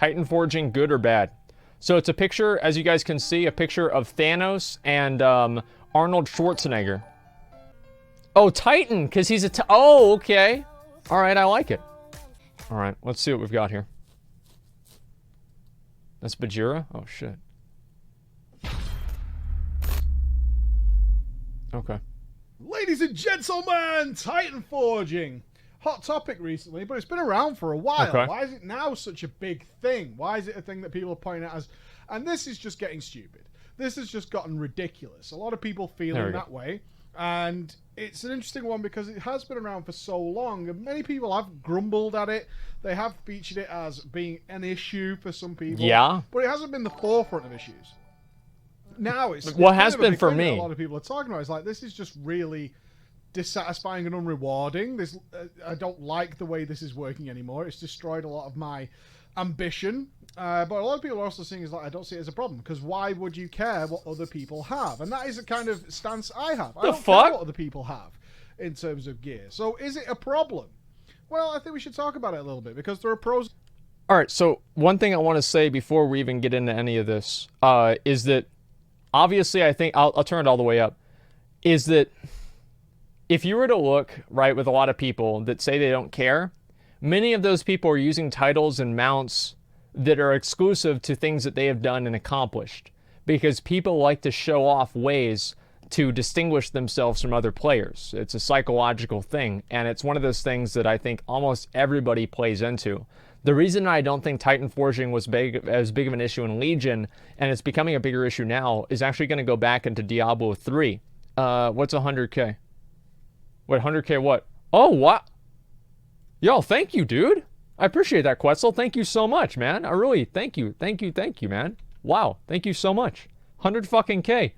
Titanforging good or bad? So it's a picture, as you guys can see, a picture of Thanos and Arnold Schwarzenegger. Oh, Titan, because he's a... Oh, okay. All right, I like it. All right, let's see what we've got here. That's Bajira? Oh, shit. Okay. Ladies and gentlemen, Titanforging. Hot topic recently, but it's been around for a while. Okay. Why is it now such a big thing? Why is it a thing that people are pointing at as... And this is just getting stupid. This has just gotten ridiculous. A lot of people feeling that way. And it's an interesting one because it has been around for so long. And many people have grumbled at it. They have featured it as being an issue for some people. Yeah. But it hasn't been the forefront of issues. Now it's what has been for me. A lot of people are talking about. It's like, this is just really dissatisfying and unrewarding. This I don't like the way this is working anymore. It's destroyed a lot of my ambition. But a lot of people are also seeing is like, I don't see it as a problem, because why would you care what other people have? And that is a kind of stance I have. I don't care what other people have in terms of gear. So is it a problem? Well, I think we should talk about it a little bit, because there are pros. All right, so one thing I want to say before we even get into any of this is that obviously I think I'll turn it all the way up, is that if you were to look, right, with a lot of people that say they don't care, many of those people are using titles and mounts that are exclusive to things that they have done and accomplished, because people like to show off ways to distinguish themselves from other players. It's a psychological thing, and it's one of those things that I think almost everybody plays into. The reason I don't think Titanforging was as big of an issue in Legion, and it's becoming a bigger issue now, is actually going to go back into Diablo 3. What's 100k? What, 100k what? Oh, what? Yo, thank you, dude. I appreciate that, Quetzal. Thank you so much, man. I really, thank you, man. Wow, thank you so much. 100 fucking K.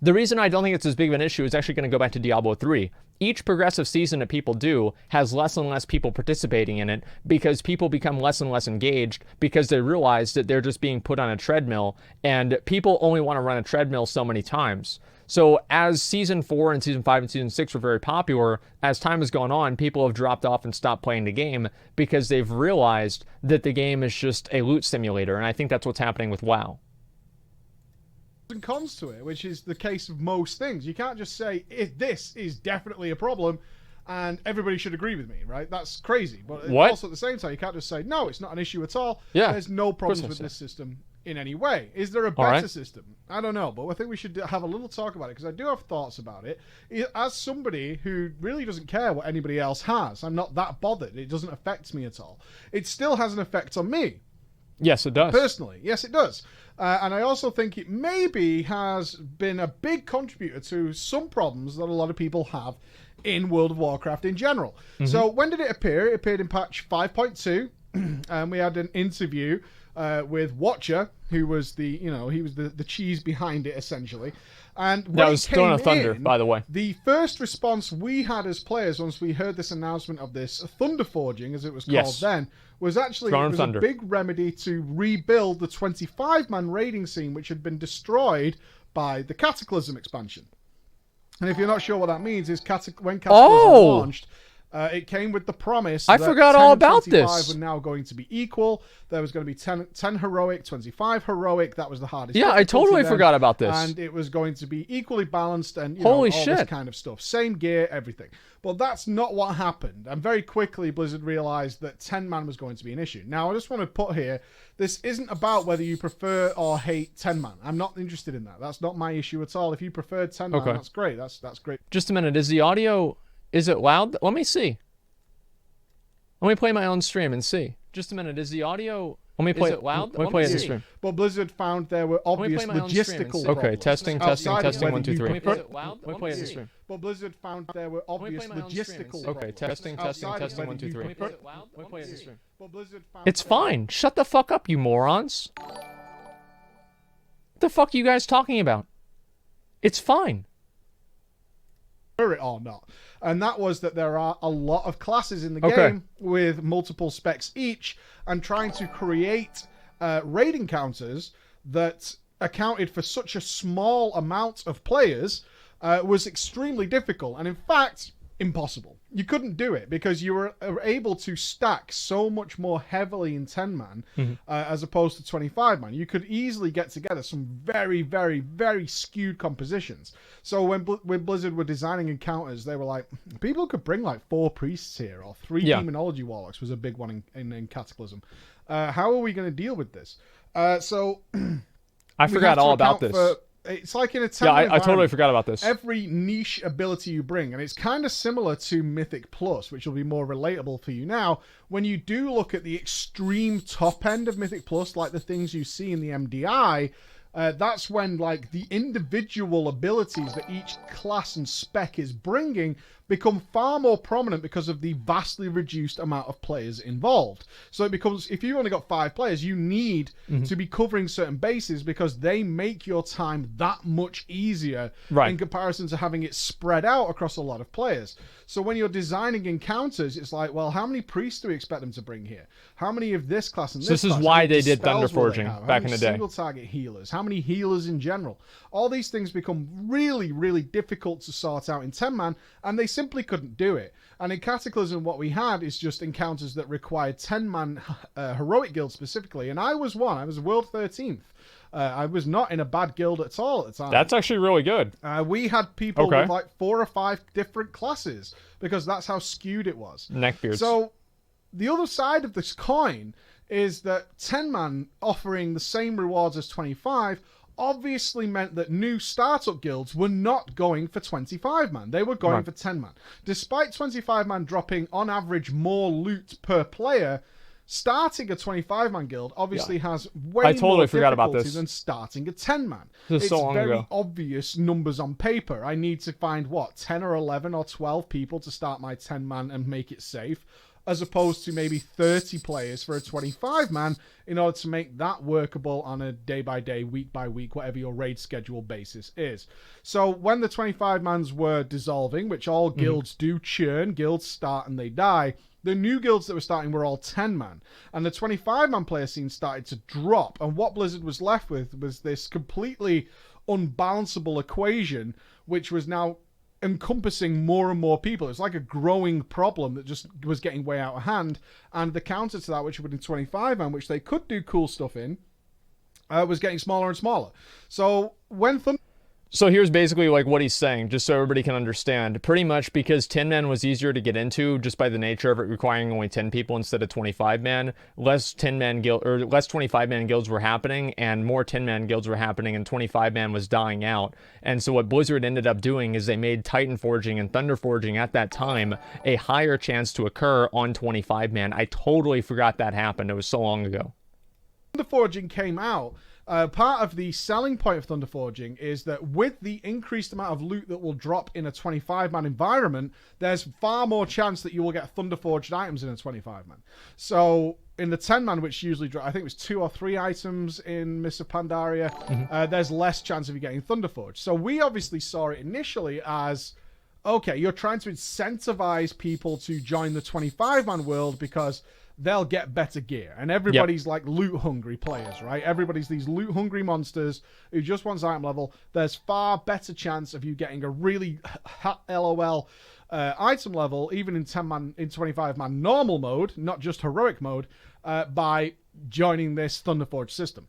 The reason I don't think it's as big of an issue is actually going to go back to Diablo 3. Each progressive season that people do has less and less people participating in it, because people become less and less engaged because they realize that they're just being put on a treadmill, and people only want to run a treadmill so many times. So as Season 4 and Season 5 and Season 6 were very popular, as time has gone on, people have dropped off and stopped playing the game because they've realized that the game is just a loot simulator, and I think that's what's happening with WoW. And cons to it, which is the case of most things. You can't just say, this is definitely a problem and everybody should agree with me, right? That's crazy. But also at the same time, you can't just say, no, it's not an issue at all. Yeah, there's no problems with this system in any way. Is there a better system? I don't know, but I think we should have a little talk about it, because I do have thoughts about it. As somebody who really doesn't care what anybody else has, I'm not that bothered. It doesn't affect me at all. It still has an effect on me. Yes, it does. Personally, yes, it does. And I also think it maybe has been a big contributor to some problems that a lot of people have in World of Warcraft in general. So when did it appear? It appeared in patch 5.2, and we had an interview with Watcher, who was the, he was the cheese behind it, essentially. And that was Throne of Thunder, by the way. The first response we had as players once we heard this announcement of this Thunderforging, as it was called then, was actually a big remedy to rebuild the 25-man raiding scene, which had been destroyed by the Cataclysm expansion. And if you're not sure what that means, is when Cataclysm launched, it came with the promise that forgot all about 25 were now going to be equal. There was going to be 10 heroic, 25 heroic. That was the hardest. Yeah, I totally forgot about this. And it was going to be equally balanced and Holy all shit. this kind of stuff. Same gear, everything. But that's not what happened. And very quickly, Blizzard realized that 10-man was going to be an issue. Now, I just want to put here, this isn't about whether you prefer or hate 10-man. I'm not interested in that. That's not my issue at all. If you prefer 10-man, that's great. That's great. Just a minute. Is the audio... Is it loud? Let me see. Let me play my own stream and see. Just a minute. Is the audio... Let me play it loud. Let me play it in the stream. But Blizzard found there were obvious logistical problems. Okay, testing, 1, 2, 3. Let me play it loud. Let me play it in the stream. But Blizzard found there were obvious logistical problems. Okay, testing, 1, 2, 3. Let me play it in the stream. But It's fine. Shut the fuck up, you morons. What the fuck are you guys talking about? It's fine. It or not, and that was that there are a lot of classes in the game with multiple specs each, and trying to create raid encounters that accounted for such a small amount of players was extremely difficult. And in fact, impossible. You couldn't do it because you were able to stack so much more heavily in 10-man as opposed to 25-man. You could easily get together some very, very, very skewed compositions. So when Blizzard were designing encounters, they were like, people could bring like 4 priests here, or 3 demonology warlocks was a big one in Cataclysm. How are we going to deal with this? So I forgot all about this. It's like in a 10 I totally forgot about this. Every niche ability you bring, and it's kind of similar to Mythic Plus, which will be more relatable for you now. When you do look at the extreme top end of Mythic Plus, like the things you see in the MDI, that's when like the individual abilities that each class and spec is bringing become far more prominent because of the vastly reduced amount of players involved. So it becomes, if you've only got 5 players, you need to be covering certain bases because they make your time that much easier in comparison to having it spread out across a lot of players. So when you're designing encounters, it's like, well, how many priests do we expect them to bring here? How many of this class and this class? This is why they did Thunderforging back in the day. Single target healers? How many healers in general? All these things become really, really difficult to sort out in 10-man, and they simply couldn't do it. And in Cataclysm, what we had is just encounters that required 10-man heroic guilds specifically, and I was one. I was World 13th. I was not in a bad guild at all at the time. That's actually really good. We had people with like 4 or 5 different classes because that's how skewed it was. Neckbeards. So the other side of this coin is that 10-man offering the same rewards as 25 obviously meant that new startup guilds were not going for 25-man. They were going for 10-man. Despite 25-man dropping, on average, more loot per player, starting a 25-man guild obviously has way more difficulty than starting a 10-man. It's so very obvious numbers on paper. I need to find, what, 10 or 11 or 12 people to start my 10-man and make it safe, as opposed to maybe 30 players for a 25-man in order to make that workable on a day-by-day, week-by-week, whatever your raid schedule basis is. So when the 25-mans were dissolving, which all guilds do churn, guilds start and they die, the new guilds that were starting were all 10-man. And the 25-man player scene started to drop. And what Blizzard was left with was this completely unbalanceable equation, which was now encompassing more and more people. It's like a growing problem that just was getting way out of hand. And the counter to that, which would be 25-man, which they could do cool stuff in, was getting smaller and smaller. So when So here's basically like what he's saying, just so everybody can understand. Pretty much because 10-man was easier to get into just by the nature of it requiring only 10 people instead of 25-man, less 10-man guild or less 25-man guilds were happening and more 10-man guilds were happening and 25-man was dying out. And so what Blizzard ended up doing is they made Titanforging and Thunderforging at that time a higher chance to occur on 25-man. I totally forgot that happened. It was so long ago. Thunderforging came out, part of the selling point of Thunderforging is that with the increased amount of loot that will drop in a 25-man environment, there's far more chance that you will get Thunderforged items in a 25-man. So in the 10-man, which usually drop, I think it was 2 or 3 items in Mists of Pandaria, there's less chance of you getting Thunderforged. So we obviously saw it initially as, okay, you're trying to incentivize people to join the 25-man world because they'll get better gear. And everybody's like loot-hungry players, right? Everybody's these loot-hungry monsters who just wants item level. There's far better chance of you getting a really LOL item level, even in 10-man, in 25-man normal mode, not just heroic mode, by joining this Thunderforge system.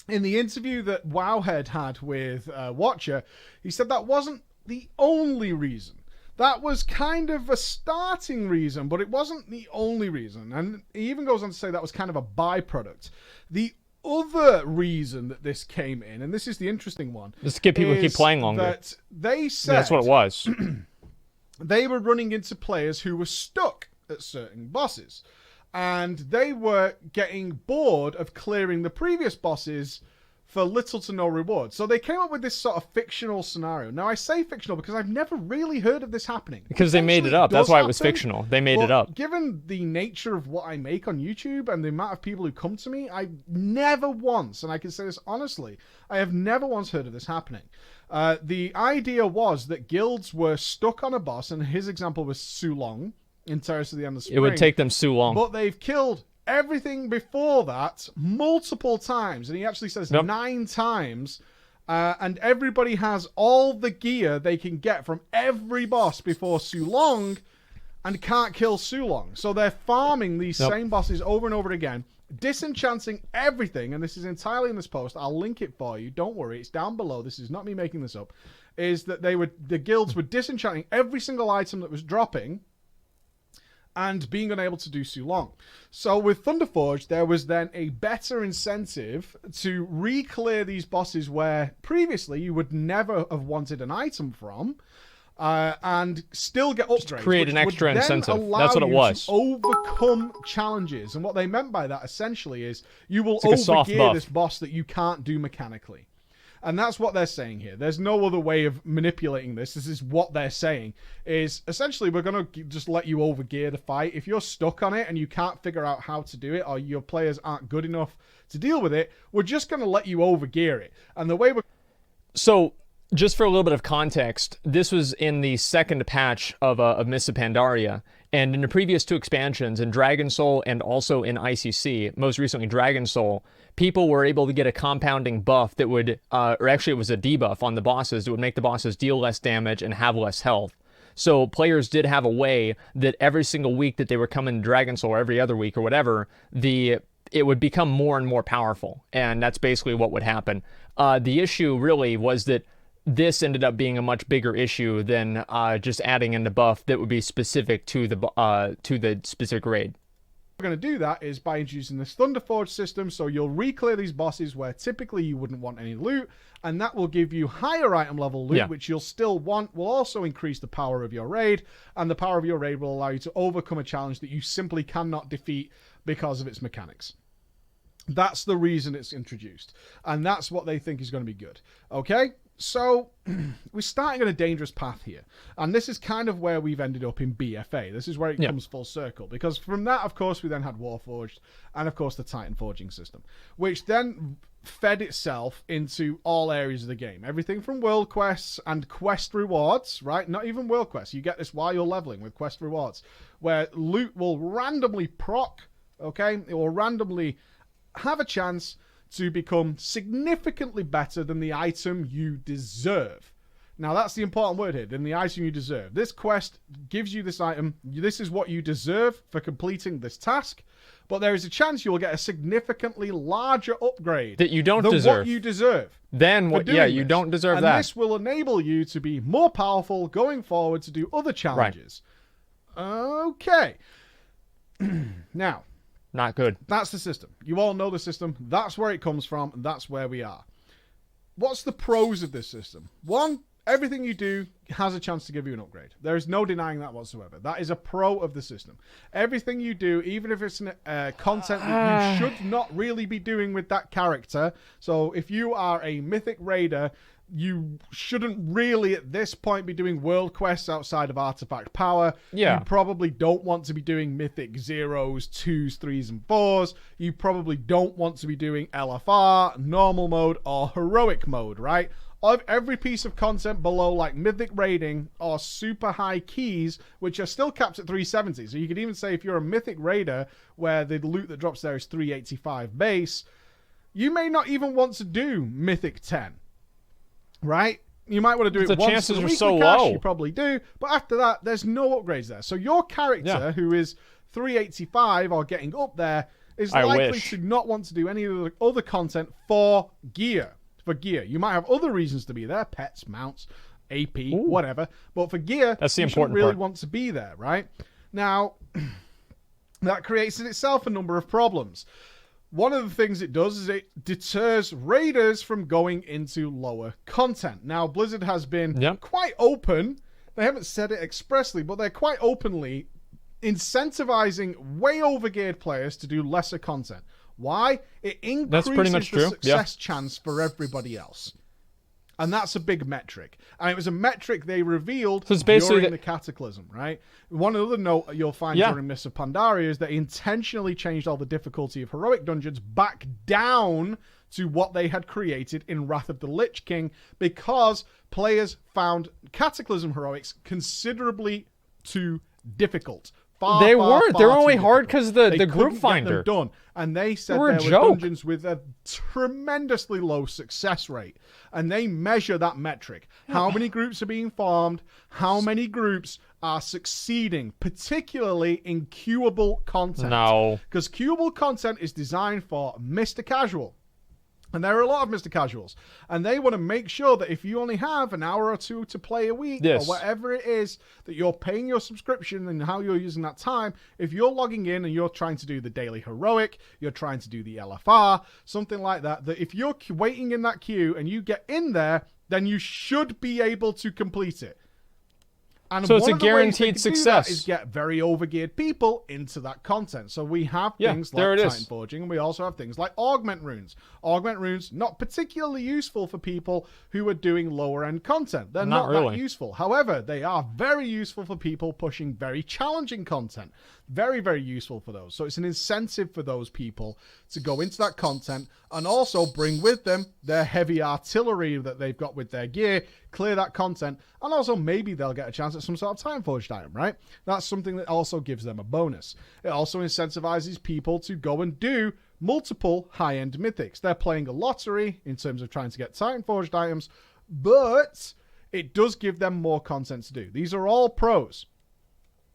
In the interview that Wowhead had with Watcher, he said that wasn't the only reason. That was kind of a starting reason, but it wasn't the only reason. And he even goes on to say that was kind of a byproduct. The other reason that this came in, and this is the interesting one, just to get people to keep playing longer. That they said that's what it was. They were running into players who were stuck at certain bosses, and they were getting bored of clearing the previous bosses for little to no reward. So they came up with this sort of fictional scenario. Now, I say fictional because I've never really heard of this happening. Because they made it up. That's why it was fictional. They made it up. Given the nature of what I make on YouTube and the amount of people who come to me, I never once, and I can say this honestly, I have never once heard of this happening. The idea was that guilds were stuck on a boss, and his example was Sulong in Terrace of the Endless Spring. It would take them so long. But they've killed everything before that multiple times, and he actually says 9 times, And everybody has all the gear they can get from every boss before Sulong and can't kill Sulong. So they're farming these same bosses over and over again, disenchanting everything. And this is entirely in this post. I'll link it for you. Don't worry. It's down below. This is not me making this up. Is that the guilds were disenchanting every single item that was dropping and being unable to do Sulong. So with Thunderforge, there was then a better incentive to re-clear these bosses where previously you would never have wanted an item from, and still get upgrades. Just create an extra incentive. That's what it was. To overcome challenges. And what they meant by that essentially is you will overgear this boss that you can't do mechanically. And that's what they're saying here. There's no other way of manipulating this. This is what they're saying. Is essentially we're going to just let you overgear the fight. If you're stuck on it and you can't figure out how to do it, or your players aren't good enough to deal with it, we're just going to let you overgear it. And the way we're... So, just for a little bit of context, this was in the second patch of Mists of Pandaria. And in the previous 2 expansions, in Dragon Soul and also in ICC, most recently Dragon Soul, people were able to get a compounding buff that would, or actually it was a debuff on the bosses that would make the bosses deal less damage and have less health. So players did have a way that every single week that they were coming to Dragon Soul, or every other week or whatever, it would become more and more powerful. And that's basically what would happen. The issue really was that this ended up being a much bigger issue than just adding in the buff that would be specific to the specific raid. We're going to do that is by introducing this Thunderforge system, so you'll re-clear these bosses where typically you wouldn't want any loot, and that will give you higher item level loot, which you'll still want, will also increase the power of your raid, and the power of your raid will allow you to overcome a challenge that you simply cannot defeat because of its mechanics. That's the reason it's introduced, and that's what they think is going to be good. Okay? So, we're starting on a dangerous path here. And this is kind of where we've ended up in BFA. This is where it comes full circle. Because from that, of course, we then had Warforged and, of course, the Titanforging system. Which then fed itself into all areas of the game. Everything from world quests and quest rewards, right? Not even world quests. You get this while you're leveling with quest rewards. Where loot will randomly proc, okay? It will randomly have a chance to become significantly better than the item you deserve. Now, that's the important word here, than the item you deserve. This quest gives you this item. This is what you deserve for completing this task, but there is a chance you will get a significantly larger upgrade that you don't than deserve. what you deserve. Then what? Yeah, you don't deserve that. And this will enable you to be more powerful going forward to do other challenges. Right. Okay. Now, not good. That's the system. You all know the system. That's where it comes from, and that's where we are. What's the pros of this system? One, everything you do has a chance to give you an upgrade. There is no denying that whatsoever. That is a pro of the system. Everything you do, even if it's content that you should not really be doing with that character. So if you are a Mythic Raider, you shouldn't really at this point be doing world quests outside of Artifact Power. You probably don't want to be doing Mythic 0s, 2s, 3s, and 4s. You probably don't want to be doing LFR, normal mode, or heroic mode, right? Of every piece of content below like Mythic Raiding or super high keys, which are still capped at 370. So you could even say if you're a Mythic Raider where the loot that drops there is 385 base, you may not even want to do Mythic 10. Right? You might want to do it once. The chances are so low. You probably do. But after that, there's no upgrades there. So your character, who is 385 or getting up there, is likely to not want to do any of the other content for gear. For gear. You might have other reasons to be there. Pets, mounts, AP, whatever. But for gear, that's the you important really part. Want to be there, right? Now, that creates in itself a number of problems. One of the things it does is it deters raiders from going into lower content. Now, Blizzard has been quite open. They haven't said it expressly, but they're quite openly incentivizing way overgeared players to do lesser content. Why? It increases the success chance for everybody else. And that's a big metric. And it was a metric they revealed during the Cataclysm, right? One other note you'll find during Mists of Pandaria is they intentionally changed all the difficulty of heroic dungeons back down to what they had created in Wrath of the Lich King because players found Cataclysm heroics considerably too difficult far, They far, weren't. far They were too only hard difficult. because the They group couldn't get finder. them done. And they said They were a there were joke. dungeons with a tremendously low success rate. And they measure that metric. How many groups are being formed? How many groups are succeeding, particularly in queuable content? No. Because queuable content is designed for Mr. Casual. And there are a lot of Mr. Casuals. And they want to make sure that if you only have an hour or two to play a week, or whatever it is, that you're paying your subscription and how you're using that time, if you're logging in and you're trying to do the daily heroic, you're trying to do the LFR, something like that, that if you're waiting in that queue and you get in there, then you should be able to complete it. And so it's a guaranteed success. Is get very overgeared people into that content. So we have things like Titanforging, and we also have things like Augment Runes. Augment Runes, not particularly useful for people who are doing lower end content. They're not really that useful. However, they are very useful for people pushing very challenging content. Very, very useful for those. So it's an incentive for those people to go into that content and also bring with them their heavy artillery that they've got with their gear, clear that content, and also maybe they'll get a chance at some sort of time-forged item, right? That's something that also gives them a bonus. It also incentivizes people to go and do multiple high-end mythics. They're playing a lottery in terms of trying to get time-forged items, but it does give them more content to do. These are all pros.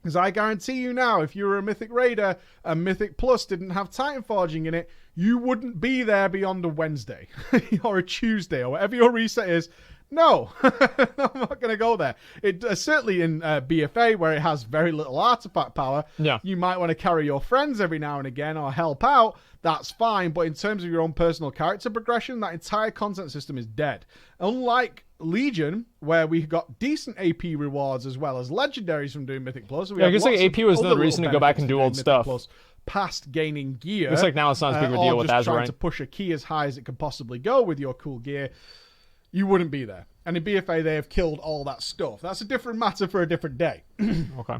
Because I guarantee you now, if you were a Mythic Raider and Mythic Plus didn't have Titanforging in it, you wouldn't be there beyond a Wednesday or a Tuesday or whatever your reset is. No, I'm not going to go there. It certainly in BFA, where it has very little artifact power, you might want to carry your friends every now and again or help out. That's fine. But in terms of your own personal character progression, that entire content system is dead. Unlike Legion, where we got decent AP rewards as well as legendaries from doing Mythic Plus. I guess like AP was another reason to go back and do old stuff. Plus, past gaining gear. Looks like now it's not as big of a deal with Azure. Trying to push a key as high as it can possibly go with your cool gear. You wouldn't be there. And in BFA, they have killed all that stuff. That's a different matter for a different day. Okay.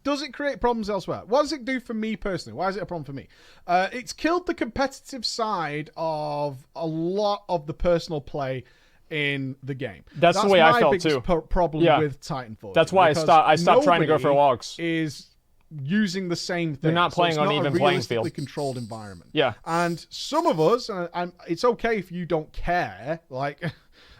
Does it create problems elsewhere? What does it do for me personally? Why is it a problem for me? It's killed the competitive side of a lot of the personal play in the game. That's the way I felt too. Problem with Titanfall. That's why I stopped trying to go for logs. Is using the same thing. They're not playing on an even playing field. It's a controlled environment. Yeah. And some of us, and it's okay if you don't care, like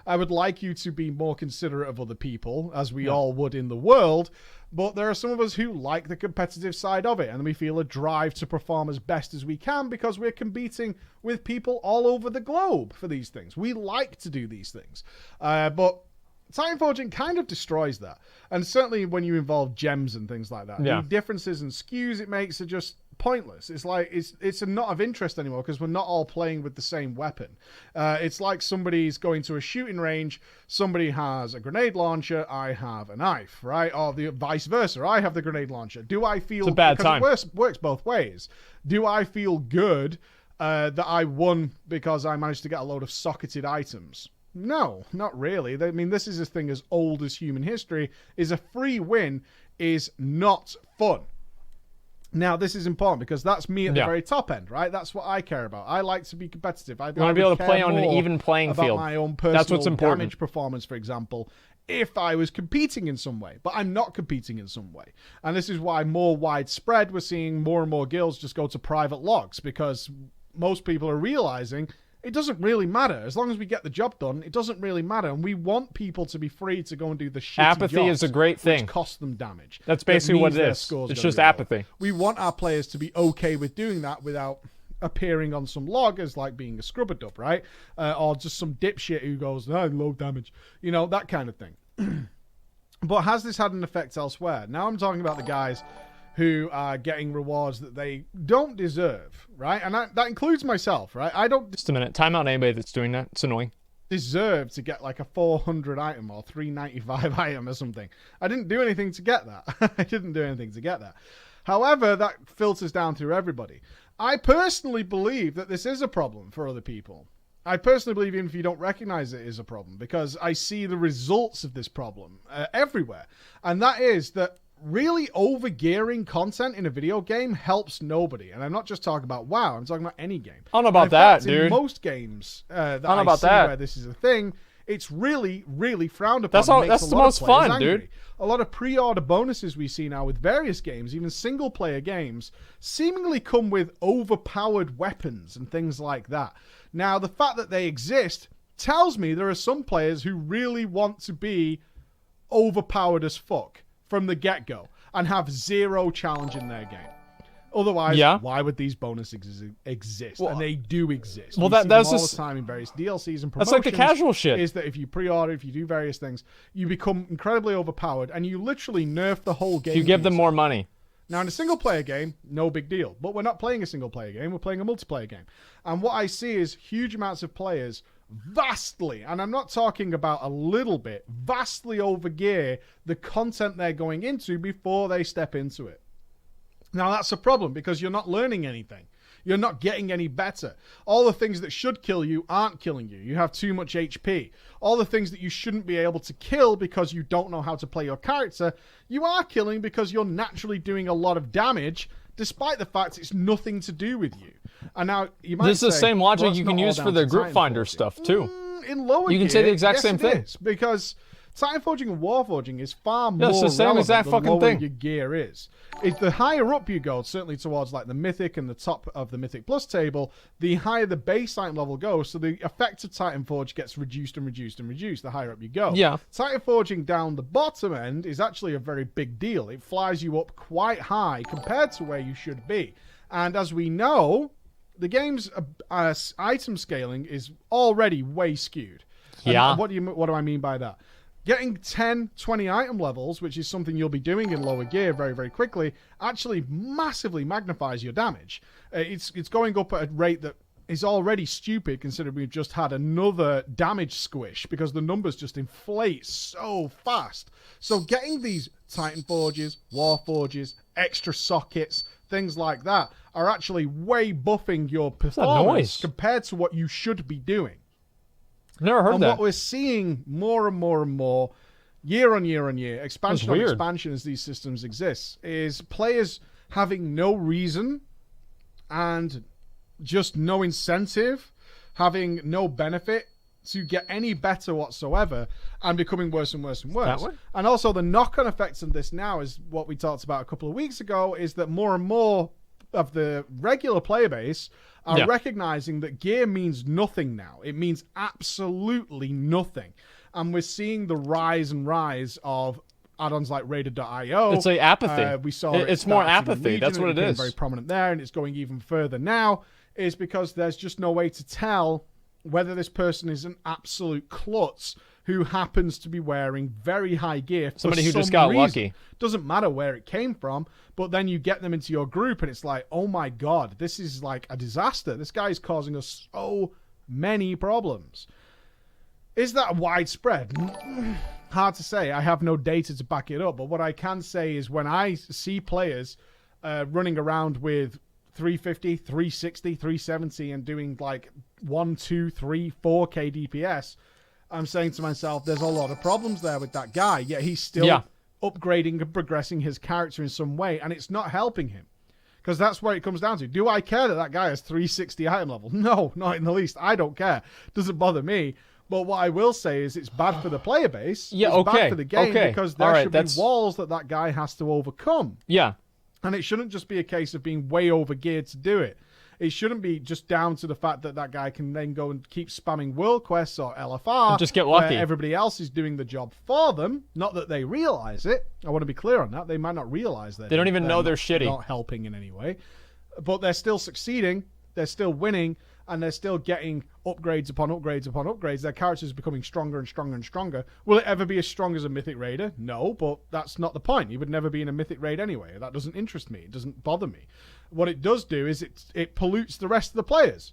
I would like you to be more considerate of other people, as we all would in the world, but there are some of us who like the competitive side of it, and we feel a drive to perform as best as we can because we're competing with people all over the globe for these things. We like to do these things. But Titanforging kind of destroys that. And certainly when you involve gems and things like that, the differences and skews it makes are just pointless. It's like it's not of interest anymore because we're not all playing with the same weapon. It's like somebody's going to a shooting range, somebody has a grenade launcher, I have a knife, right? Or the vice versa, I have the grenade launcher. Do I feel... It's a bad time. It works both ways. Do I feel good that I won because I managed to get a load of socketed items? No, not really. I mean, this is a thing as old as human history, is a free win is not fun. Now, this is important because that's me at the very top end, right? That's what I care about. I like to be competitive. I want to be able to play on an even playing field. My own personal that's what's important. Damage performance, for example, if I was competing in some way. But I'm not competing in some way. And this is why more widespread, we're seeing more and more guilds just go to private logs because most people are realizing it doesn't really matter. As long as we get the job done, it doesn't really matter. And we want people to be free to go and do the shitty apathy jobs, is a great thing. Which costs them damage. That's basically what it is. It's just apathy. We want our players to be okay with doing that without appearing on some log as like being a scrubber dub, right? Or just some dipshit who goes, low damage. You know, that kind of thing. But has this had an effect elsewhere? Now I'm talking about the guys who are getting rewards that they don't deserve, right? And that includes myself, right? I don't... Just a minute. Time out anybody that's doing that. It's annoying. Deserve to get like a 400 item or 395 item or something. I didn't do anything to get that. I didn't do anything to get that. However, that filters down through everybody. I personally believe that this is a problem for other people. I personally believe even if you don't recognize it is a problem because I see the results of this problem everywhere. And that is that really overgearing content in a video game helps nobody. And I'm not just talking about WoW, I'm talking about any game. I don't know about that, dude. In most games that I see where this is a thing, It's really, really frowned upon. That's the most fun, dude. A lot of pre-order bonuses we see now with various games, even single-player games, seemingly come with overpowered weapons and things like that. Now, the fact that they exist tells me there are some players who really want to be overpowered as fuck from the get-go and have zero challenge in their game. Otherwise, why would these bonuses exist? Well, and they do exist. Well, that's all just the time in various DLCs and promotions. That's like the casual shit. Is that if you pre-order, if you do various things, you become incredibly overpowered, and you literally nerf the whole game. You give them more money. Now, in a single-player game, no big deal. But we're not playing a single-player game. We're playing a multiplayer game. And what I see is huge amounts of players vastly, and I'm not talking about a little bit, vastly overgear the content they're going into before they step into it. Now, that's a problem because you're not learning anything. You're not getting any better. All the things that should kill you aren't killing you. You have too much HP. All the things that you shouldn't be able to kill because you don't know how to play your character, you are killing because you're naturally doing a lot of damage, despite the fact it's nothing to do with you. And now, you might This say, is the same logic well, you can use for the group finder stuff, too. In lower you can say the exact same thing. Because Titanforging and Warforging is far more it's the same relevant exact the fucking lower thing. your gear is. The higher up you go, certainly towards like the Mythic and the top of the Mythic Plus table, the higher the base item level goes, so the effect of Titanforge gets reduced and reduced and reduced the higher up you go. Yeah. Titanforging down the bottom end is actually a very big deal. It flies you up quite high compared to where you should be. And as we know, the game's item scaling is already way skewed. Yeah. And what do I mean by that? Getting 10, 20 item levels, which is something you'll be doing in lower gear very, very quickly, actually massively magnifies your damage. It's going up at a rate that is already stupid considering we've just had another damage squish because the numbers just inflate so fast. So getting these Titan Forges, War Forges, extra sockets, things like that are actually way buffing your performance compared to what you should be doing. Never heard and that. What we're seeing more and more and more, year on year on year, expansion on expansion as these systems exist, is players having no reason and just no incentive, having no benefit to get any better whatsoever, and becoming worse and worse and worse. And also the knock-on effects of this now is what we talked about a couple of weeks ago, is that more and more of the regular player base are recognizing that gear means nothing now. It means absolutely nothing. And we're seeing the rise of add-ons like Raider.io. It's like apathy. We saw it's more apathy. That's what it is. Very prominent there, and it's going even further now, is because there's just no way to tell whether this person is an absolute klutz who happens to be wearing very high gear for somebody who some just got reason. lucky. Doesn't matter where it came from, but then you get them into your group and it's like, oh my god, this is like a disaster. This guy is causing us so many problems. Is that widespread? Hard to say. I have no data to back it up, but what I can say is when I see players running around with 350, 360, 370 and doing like 1, 2, 3, 4K DPS, I'm saying to myself, there's a lot of problems there with that guy, yet he's still upgrading and progressing his character in some way, and it's not helping him. Because that's where it comes down to. Do I care that that guy has 360 item level? No, not in the least. I don't care. Doesn't bother me. But what I will say is it's bad for the player base. Yeah, it's bad for the game because there should be walls that guy has to overcome. Yeah. And it shouldn't just be a case of being way overgeared to do it. It shouldn't be just down to the fact that that guy can then go and keep spamming world quests or LFR. And just get lucky. Where everybody else is doing the job for them. Not that they realize it. I want to be clear on that. They might not realize that. They don't even know they're shitty. Not helping in any way. But they're still succeeding. They're still winning. And they're still getting upgrades upon upgrades upon upgrades. Their characters are becoming stronger and stronger and stronger. Will it ever be as strong as a Mythic Raider? No, but that's not the point. He would never be in a Mythic Raid anyway. That doesn't interest me. It doesn't bother me. What it does do is it pollutes the rest of the players.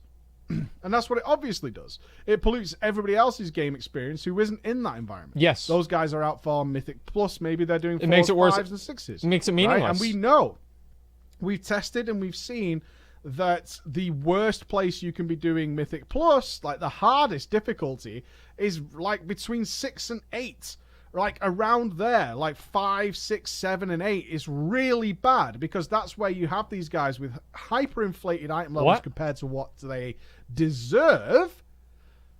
And that's what it obviously does. It pollutes everybody else's game experience who isn't in that environment. Yes. Those guys are out for Mythic Plus. Maybe they're doing 4s, makes it worse. 5s, and 6s. It makes it meaningless. Right? And we know. We've tested and we've seen that the worst place you can be doing Mythic Plus, like the hardest difficulty, is like between 6 and 8. Like around there, like 5, 6, 7, and 8 is really bad because that's where you have these guys with hyperinflated item levels compared to what they deserve.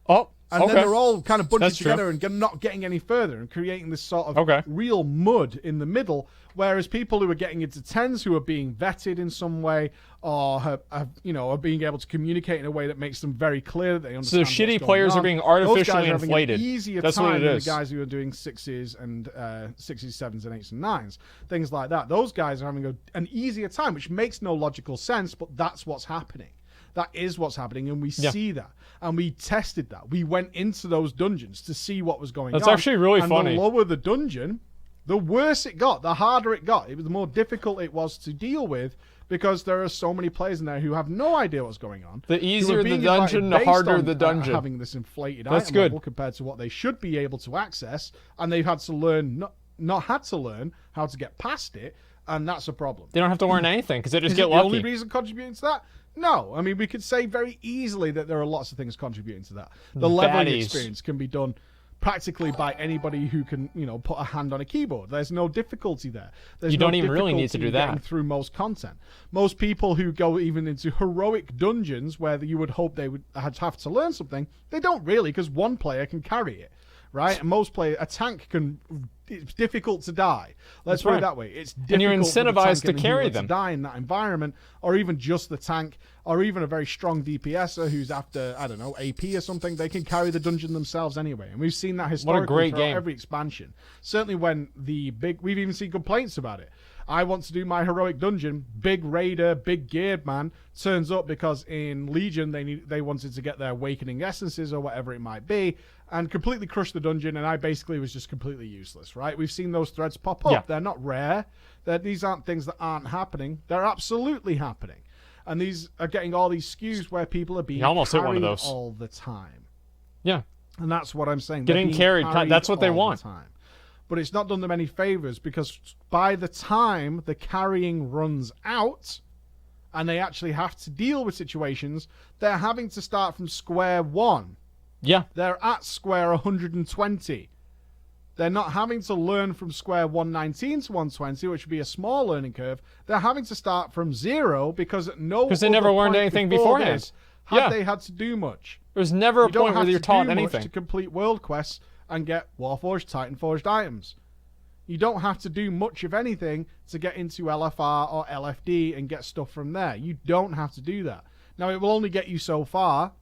Oh, And then they're all kind of bunching That's together true. and not getting any further and creating this sort of Okay. real mud in the middle. Whereas people who are getting into 10s who are being vetted in some way or are being able to communicate in a way that makes them very clear that they So understand what's shitty going players on. are being Those artificially guys are having inflated. an easier That's time what it than the is. guys who are doing 6s and 6s, 7s, and 8s and 9s. Things like that. Those guys are having an easier time, which makes no logical sense, but that's what's happening. That is what's happening, and we see that. And we tested that. We went into those dungeons to see what was going on. That's actually really and funny. The lower the dungeon, the worse it got, the harder it got. It was the more difficult it was to deal with because there are so many players in there who have no idea what's going on. The easier the dungeon, the harder the dungeon. Having this inflated That's item good. level compared to what they should be able to access, and they've had to learn, not had to learn how to get past it, and that's a problem. They don't have to learn anything because they just Is get it the lucky. only reason contributing to that? No. I mean, we could say very easily that there are lots of things contributing to that. The leveling Baddies. experience can be done practically by anybody who can, put a hand on a keyboard. There's no difficulty there. You don't even really need to do that. getting through most content. Most people who go even into heroic dungeons where you would hope they would have to learn something, they don't really because one player can carry it. Right, and a tank it's difficult to die. Let's put it that way. It's difficult And you're for the incentivized tank to carry and the them. healer to die in that environment, or even just the tank, or even a very strong DPSer who's after, I don't know, AP or something. They can carry the dungeon themselves anyway, and we've seen that historically great throughout game. every expansion. Certainly when we've even seen complaints about it. I want to do my heroic dungeon. Big raider, big geared man turns up because in Legion they wanted to get their awakening essences or whatever it might be, and completely crushed the dungeon. And I basically was just completely useless. Right? We've seen those threads pop up. Yeah. They're not rare. These aren't things that aren't happening. They're absolutely happening. And these are getting all these skews where people are being You almost hit carried one of those. all the time. Yeah. And that's what I'm saying. Getting They're being carried, that's what they all the want. time. But it's not done them any favors because by the time the carrying runs out and they actually have to deal with situations, they're having to start from square one. Yeah. They're at square 120. They're not having to learn from square 119 to 120, which would be a small learning curve. They're having to start from zero because at no Because they never other learned point anything before beforehand. this had they had to do much. There's never a You don't point where have you're to taught do much anything. to complete world quests and get Warforged, Titanforged items. You don't have to do much of anything to get into LFR or LFD and get stuff from there. You don't have to do that. Now, it will only get you so far.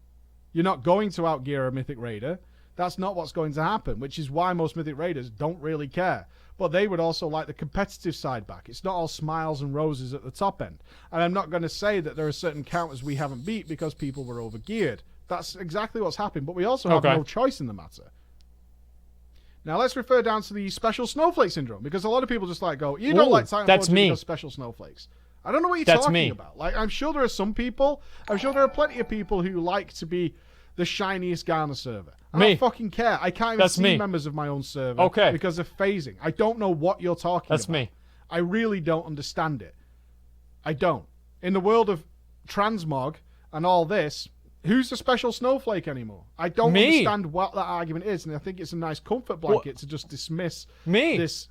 You're not going to outgear a Mythic Raider. That's not what's going to happen, which is why most Mythic Raiders don't really care. But they would also like the competitive side back. It's not all smiles and roses at the top end. And I'm not going to say that there are certain counters we haven't beat because people were overgeared. That's exactly what's happened. But we also have no choice in the matter. Now let's refer down to the special snowflake syndrome, because a lot of people just go, you don't like Titanforging because special snowflakes. I don't know what you're talking about. Like, I'm sure there are some people, I'm sure there are plenty of people who like to be the shiniest guy on the server. I don't fucking care. I can't even see members of my own server because of phasing. I don't know what you're talking about. That's me. I really don't understand it. I don't. In the world of transmog and all this, who's the special snowflake anymore? I don't understand what that argument is, and I think it's a nice comfort blanket to just dismiss this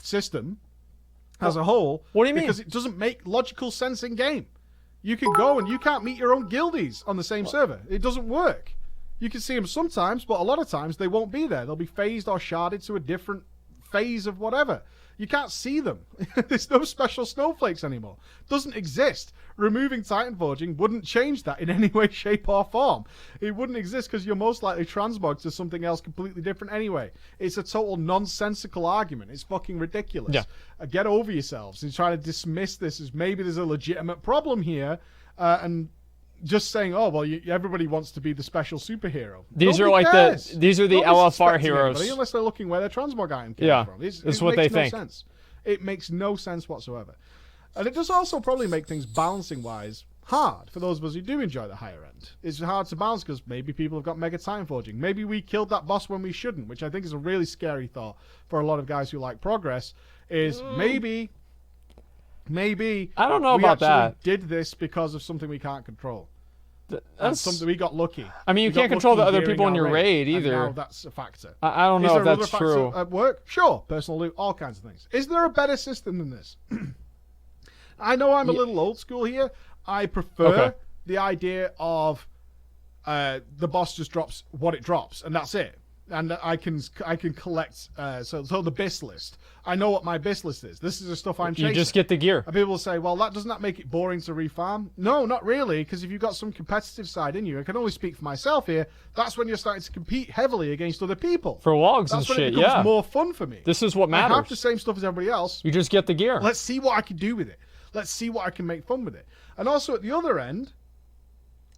system as a whole. What do you mean? Because it doesn't make logical sense in game. You can go and you can't meet your own guildies on the same server. It doesn't work. You can see them sometimes, but a lot of times they won't be there. They'll be phased or sharded to a different phase of whatever. You can't see them. There's no special snowflakes anymore. Doesn't exist. Removing Titanforging wouldn't change that in any way, shape, or form. It wouldn't exist because you're most likely transmogged to something else completely different anyway. It's a total nonsensical argument. It's fucking ridiculous. Yeah. Get over yourselves and try to dismiss this as maybe there's a legitimate problem here, and just saying, oh well, everybody wants to be the special superhero. These Nobody are like cares. these are the Nobody's LFR expecting heroes. anybody unless they're looking where their transmog item came from. It's what they think. No sense. It makes no sense whatsoever. And it does also probably make things balancing-wise hard for those of us who do enjoy the higher end. It's hard to balance because maybe people have got Mega Titanforging. Maybe we killed that boss when we shouldn't, which I think is a really scary thought for a lot of guys who like progress, is maybe I don't know about that. did this because of something we can't control. That's something we got lucky. I mean, you can't control the other people in your raid either. Now that's a factor. I don't know if that's true. At work? Sure. Personal loot, all kinds of things. Is there a better system than this? I know I'm a little old school here. I prefer the idea of the boss just drops what it drops, and that's it. And I can collect so the BIS list. I know what my BIS list is. This is the stuff I'm chasing. You just get the gear. And people will say, well, doesn't that make it boring to refarm? No, not really, because if you've got some competitive side in you, I can only speak for myself here, that's when you're starting to compete heavily against other people. For logs that's and when shit, it becomes more fun for me. This is what matters. I have the same stuff as everybody else. You just get the gear. Let's see what I can do with it. Let's see what I can make fun with it. And also at the other end,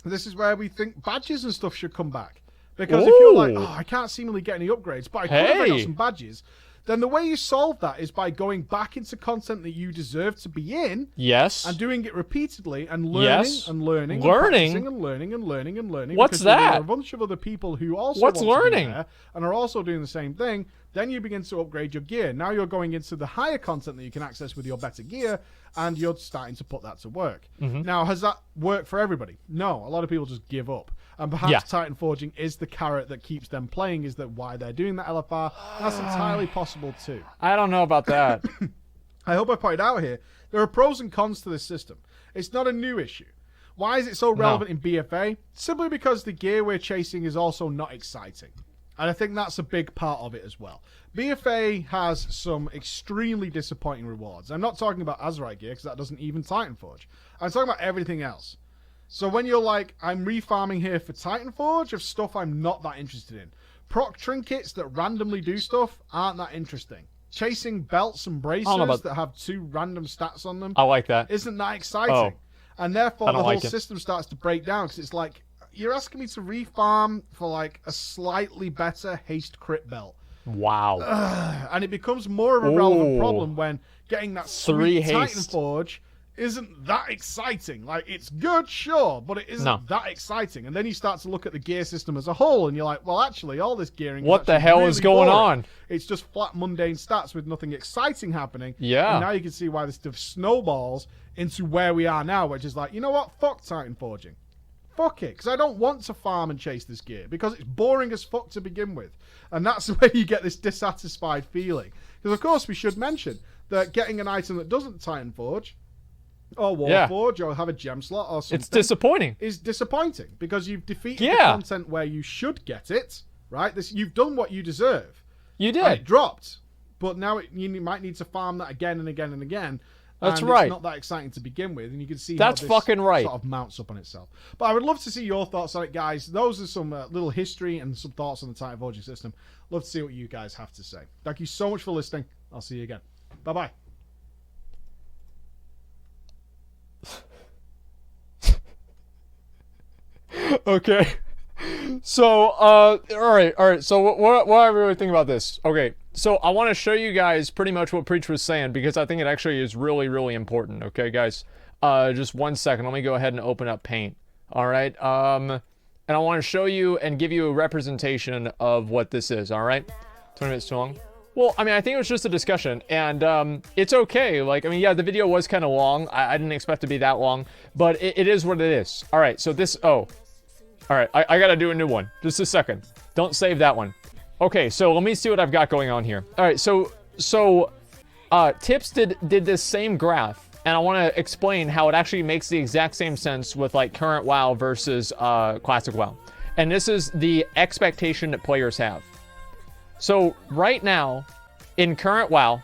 this is where we think badges and stuff should come back. Because if you're like, oh, I can't seemingly get any upgrades, but I could have got some badges, then the way you solve that is by going back into content that you deserve to be in. Yes. And doing it repeatedly and learning and learning. Learning? And learning and learning and learning. What's that? There are a bunch of other people who also What's want learning? To be there and are also doing the same thing. Then you begin to upgrade your gear. Now you're going into the higher content that you can access with your better gear, and you're starting to put that to work. Now, has that worked for everybody? No. A lot of people just give up. And perhaps Titanforging is the carrot that keeps them playing, is that why they're doing that LFR. That's entirely possible too. I don't know about that. I hope I pointed out here, there are pros and cons to this system. It's not a new issue. Why is it so relevant in BFA? Simply because the gear we're chasing is also not exciting. And I think that's a big part of it as well. BFA has some extremely disappointing rewards. I'm not talking about Azerite gear, because that doesn't even Titanforge. I'm talking about everything else. So when you're like, I'm refarming here for Titanforge of stuff I'm not that interested in. Proc trinkets that randomly do stuff aren't that interesting. Chasing belts and bracers that have 2 random stats on them. I like that. Isn't that exciting? Oh. And therefore the whole like system starts to break down, because it's like, you're asking me to refarm for like a slightly better haste crit belt. Wow. And it becomes more of a relevant problem when getting that sweet Titanforge isn't that exciting. Like, it's good, sure, but it isn't that exciting. And then you start to look at the gear system as a whole, and you're like, well, actually, all this gearing what the hell is going on? It's just flat, mundane stats with nothing exciting happening. Yeah. And now you can see why this stuff snowballs into where we are now, which is like, you know what? Fuck Titanforging. Fuck it, because I don't want to farm and chase this gear, because it's boring as fuck to begin with. And that's where you get this dissatisfied feeling. Because, of course, we should mention that getting an item that doesn't Titanforge, or Warforge, or have a gem slot, or something, it's disappointing. Is disappointing, because you've defeated the content where you should get it, right? You've done what you deserve. You did. And it dropped, but now you might need to farm that again and again and again. That's and right. It's not that exciting to begin with, and you can see that's how this fucking right. sort of mounts up on itself. But I would love to see your thoughts on it, guys. Those are some little history and some thoughts on the Titanforging system. Love to see what you guys have to say. Thank you so much for listening. I'll see you again. Bye-bye. Okay. So, all right. So what I really think about this? Okay. So I want to show you guys pretty much what Preach was saying, because I think it actually is really, really important. Okay, guys. Just 1 second. Let me go ahead and open up Paint. All right. And I want to show you and give you a representation of what this is. All right. 20 minutes too long. Well, I mean, I think it was just a discussion, and it's okay. Like, I mean, yeah, the video was kind of long. I didn't expect it to be that long, but it is what it is. All right. So this. Oh. All right. I got to do a new one. Just a second. Don't save that one. Okay, so let me see what I've got going on here. All right, so Tips did this same graph, and I want to explain how it actually makes the exact same sense with like current WoW versus classic WoW. And this is the expectation that players have. So right now, in current WoW,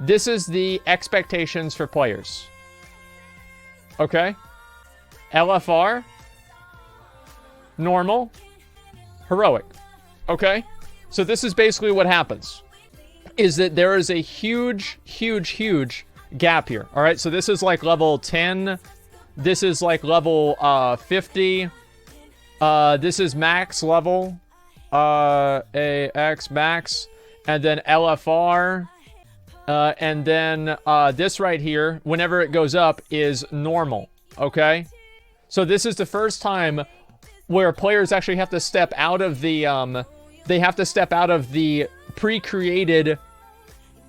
this is the expectations for players. Okay? LFR, normal, heroic. Okay? So this is basically what happens. Is that there is a huge gap here. All right? So this is like level 10. This is like level 50. This is max level. AX max. And then LFR. And then this right here, whenever it goes up, is normal. Okay? So this is the first time where players actually have to step out of the they have to step out of the pre-created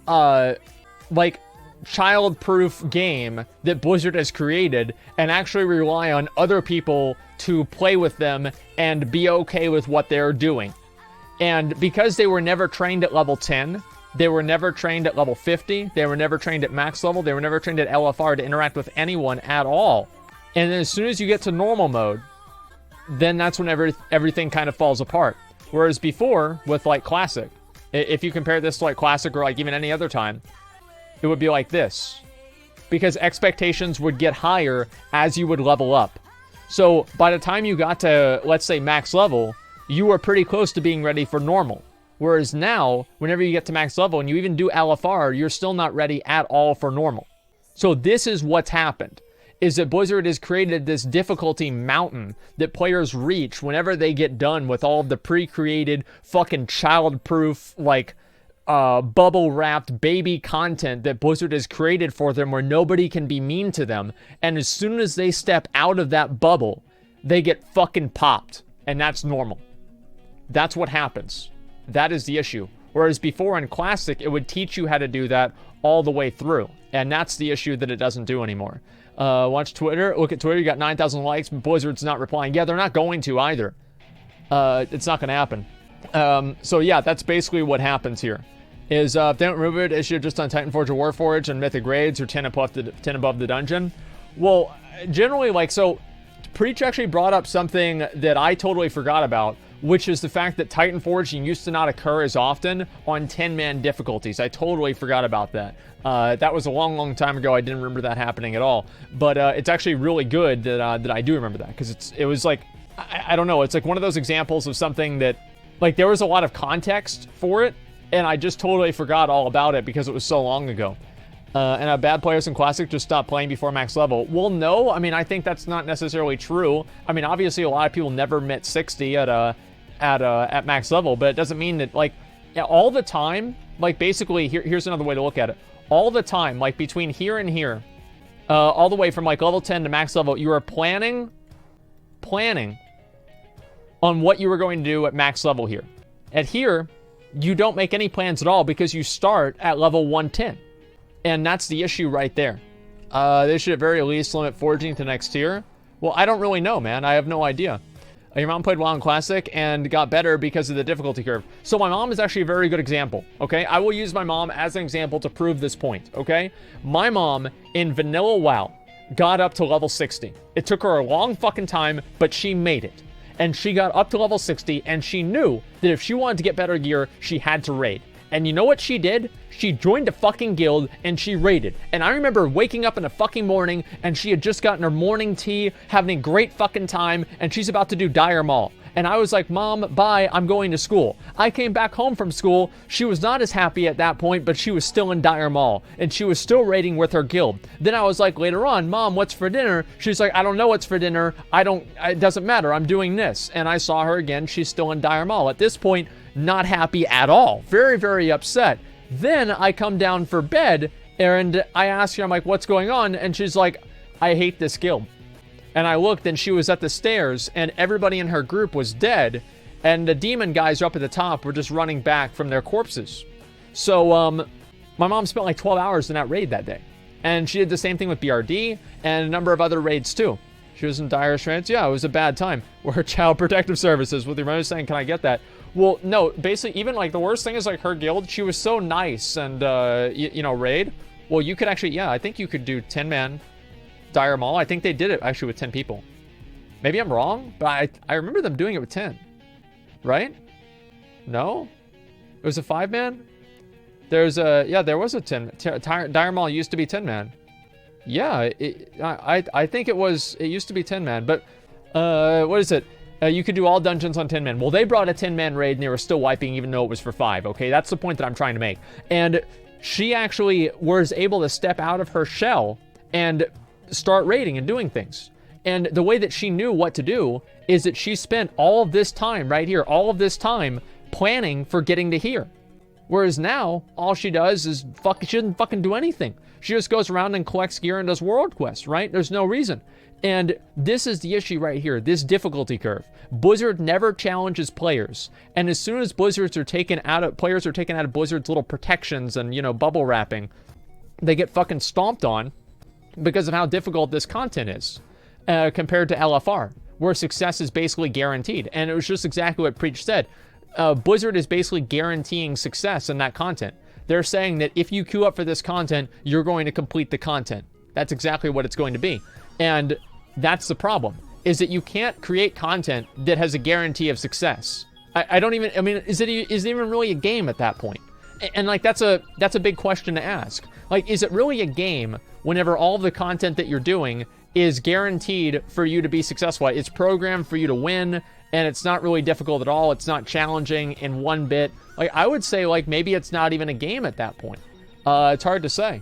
like child-proof game that Blizzard has created and actually rely on other people to play with them and be okay with what they're doing. And because they were never trained at level 10, they were never trained at level 50, they were never trained at max level, they were never trained at LFR to interact with anyone at all. And then as soon as you get to normal mode, then that's when everything kind of falls apart. Whereas before, with like Classic, if you compare this to like Classic or like even any other time, it would be like this. Because expectations would get higher as you would level up. So by the time you got to, let's say, max level, you were pretty close to being ready for normal. Whereas now, whenever you get to max level and you even do LFR, you're still not ready at all for normal. So this is what's happened, is that Blizzard has created this difficulty mountain that players reach whenever they get done with all of the pre-created fucking child-proof, like, bubble-wrapped baby content that Blizzard has created for them where nobody can be mean to them. And as soon as they step out of that bubble, they get fucking popped. And that's normal. That's what happens. That is the issue. Whereas before in Classic, it would teach you how to do that all the way through. And that's the issue that it doesn't do anymore. Watch Twitter. Look at Twitter. You got 9,000 likes, but Blizzard's not replying. Yeah, they're not going to either. It's not going to happen. So yeah, that's basically what happens here. Is if they don't remove it, issue just on Titanforge or Warforge and Mythic Raids or 10 above the dungeon. Well, generally, like, so Preach actually brought up something that I totally forgot about, which is the fact that Titanforging used to not occur as often on 10-man difficulties. I totally forgot about that. That was a long, long time ago. I didn't remember that happening at all. But it's actually really good that I do remember that, because it was like, I don't know, it's like one of those examples of something that, like, there was a lot of context for it, and I just totally forgot all about it because it was so long ago. And bad players in Classic just stop playing before max level. Well, no, I mean, I think that's not necessarily true. I mean, obviously, a lot of people never met 60 at max level, but it doesn't mean that, like, all the time, like, basically, here's another way to look at it. All the time, like, between here and here, all the way from, like, level 10 to max level, you are planning on what you were going to do at max level here. At here, you don't make any plans at all because you start at level 110. And that's the issue right there. They should at very least limit forging to next tier. Well, I don't really know, man. I have no idea. Your mom played WoW in Classic and got better because of the difficulty curve. So my mom is actually a very good example, okay? I will use my mom as an example to prove this point, okay? My mom in vanilla WoW got up to level 60. It took her a long fucking time, but she made it. And she got up to level 60, and she knew that if she wanted to get better gear, she had to raid. And you know what she did? She joined a fucking guild, and she raided. And I remember waking up in the fucking morning, and she had just gotten her morning tea, having a great fucking time, and she's about to do Dire Maul. And I was like, Mom, bye, I'm going to school. I came back home from school. She was not as happy at that point, but she was still in Dire Maul, and she was still raiding with her guild. Then I was like, later on, Mom, what's for dinner? She's like, I don't know what's for dinner. It doesn't matter. I'm doing this. And I saw her again. She's still in Dire Maul. At this point, not happy at all. Very, very upset. Then I come down for bed, and I ask her, I'm like, what's going on? And she's like, I hate this guild. And I looked, and she was at the stairs, and everybody in her group was dead, and the demon guys up at the top were just running back from their corpses. So, my mom spent like 12 hours in that raid that day. And she did the same thing with BRD, and a number of other raids too. She was in dire straits. Yeah, it was a bad time. Or Child Protective Services, with your mother saying, can I get that? Well, no, basically, even like the worst thing is like her guild, she was so nice and, you know, raid. Well, you could actually, yeah, I think you could do 10-man Dire Maul. I think they did it actually with 10 people. Maybe I'm wrong, but I remember them doing it with 10. Right? No? It was a 5-man? There's a, yeah, there was a 10. Dire Maul used to be 10-man. Yeah, I think it used to be 10-man, but, what is it? You could do all dungeons on 10-man. Well, they brought a 10-man raid and they were still wiping even though it was for 5, okay? That's the point that I'm trying to make. And she actually was able to step out of her shell and start raiding and doing things. And the way that she knew what to do is that she spent all of this time right here, all of this time planning for getting to here. Whereas now, all she does is she doesn't fucking do anything. She just goes around and collects gear and does world quests, right? There's no reason. And this is the issue right here, this difficulty curve. Blizzard never challenges players. And as soon as players are taken out of Blizzard's little protections and, you know, bubble wrapping, they get fucking stomped on because of how difficult this content is compared to LFR, where success is basically guaranteed. And it was just exactly what Preach said. Blizzard is basically guaranteeing success in that content. They're saying that if you queue up for this content, you're going to complete the content. That's exactly what it's going to be. And that's the problem, is that you can't create content that has a guarantee of success. I don't even, I mean, is it even really a game at that point? And like, that's a big question to ask. Like, is it really a game whenever all the content that you're doing is guaranteed for you to be successful? It's programmed for you to win, and it's not really difficult at all. It's not challenging in one bit. Like, I would say, like, maybe it's not even a game at that point. It's hard to say.